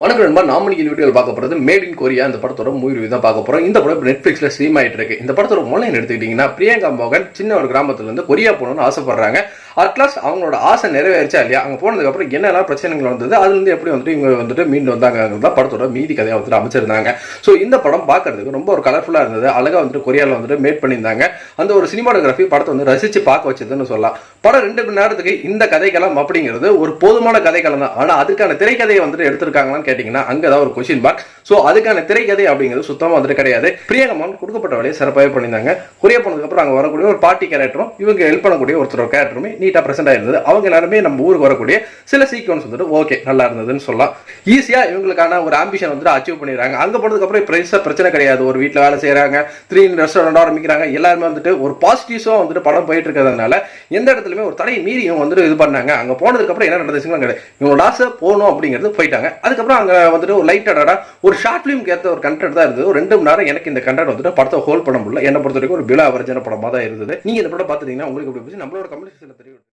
வணக்கம் நண்பா. நாம இன்னைக்கு வீடியோவில் பார்க்க போறது மேட் இன் கொரியா. இந்த படத்தோட மூவி ரிவ்யூ தான் பார்க்க போறோம். இந்த படம் நெட்ஃபிளிக்ஸ்ல ஸ்ட்ரீம் ஆயிட்டு இருக்கு. இந்த படத்தோட மூலம் எடுத்துக்கிட்டீங்கன்னா, பிரியங்கா மோகன் சின்ன ஒரு கிராமத்துல இருந்து கொரியா போகணும்னு ஆசைப்படுறாங்க. அட்லாஸ்ட் அவங்களோட ஆசை நிறைவேறிச்சா இல்லையா, அங்க போனதுக்கு அப்புறம் என்னெல்லாம் பிரச்சனைகள் வந்தது, அதுல இருந்து எப்படி இவங்க மீண்டு வந்தாங்க படத்தோட மீதி கதையை அமைச்சிருந்தாங்க. ஸோ இந்த படம் பார்க்கறதுக்கு ரொம்ப ஒரு கலர்ஃபுல்லா இருந்தது. அழகா கொரியால மேட் பண்ணியிருந்தாங்க. அந்த ஒரு சினிமாட்டோகிராஃபி படத்தை ரசிச்சு பார்க்க வச்சதுன்னு சொல்லலாம். படம் 2 மணி நேரத்துக்கு இந்த கதைக்களம் அப்படிங்கிறது ஒரு போதுமான கதைக்களம் தான். ஆனா அதுக்கான திரைக்கதையை எடுத்திருக்காங்களான்னு கேட்டீங்கன்னா அங்கதான் ஒரு கொஸ்டின் மார்க். சோ அதுக்கான திரைக்கதை அப்படிங்கிறது சுத்தமா கிடையாது. பிரியங்கா மோகன் கொடுக்கப்பட்ட வேலையை சிறப்பாக பண்ணியிருந்தாங்க. கொரியா போனதுக்கு அப்புறம் அங்க வரக்கூடிய ஒரு பார்ட்டி கேரக்டரும் இவங்க ஹெல்ப் பண்ணக்கூடிய ஒருத்தர் கேரக்டருமே நீட்டா பிரசன்ட் ஆயிருந்தது. அவங்க எல்லாருமே நம்ம ஊருக்கு வரக்கூடிய சில சீக்வன்ஸ் ஓகே நல்லா இருந்ததுன்னு சொல்லலாம். ஈஸியா இவங்களுக்கான ஒரு ஆம்பிஷன் அச்சீவ் பண்ணிடுறாங்க. அங்க போனதுக்கு அப்புறம் பிரச்சனை கிடையாது. ஒரு வீட்டுல வேலை செய்யறாங்க, 3 ரெஸ்டாரண்ட் ஆரம்பிக்கிறாங்க. எல்லாருமே ஒரு பாசிட்டிவ்ஸா படம் போயிட்டு இருக்கிறதுனால எந்த இடத்துலயுமே ஒரு தடையை மீறி இவங்க இது பண்ணாங்க. அங்க போனதுக்கு அப்புறம் என்ன நடந்துச்சுன்னு கிடையாது. இவங்களோட ஆசை போகணும் அப்படிங்கிறது போயிட்டாங்க. அதுக்கப்புறம் அங்க ஒரு லைட்டா ஒரு ஷார்ட் பிலிம் கேத்த ஒரு கண்டென்ட் தான் இருந்தது. ஒரு 2 மணி நேரம் எனக்கு இந்த கண்டென்ட் படத்தை ஹோல்ட் பண்ண முடியல. என்ன பொறுத்த வரைக்கும் ஒரு பிலா வர்ஜன படமா தான் இருந்தது. நீங்க இந்த படம் பாத்துட்டீங்கன்னா உங்களுக்கு எப்படி போச்சு நம்மளோட கமெண்ட் செக்ஷன்ல தெரியும்.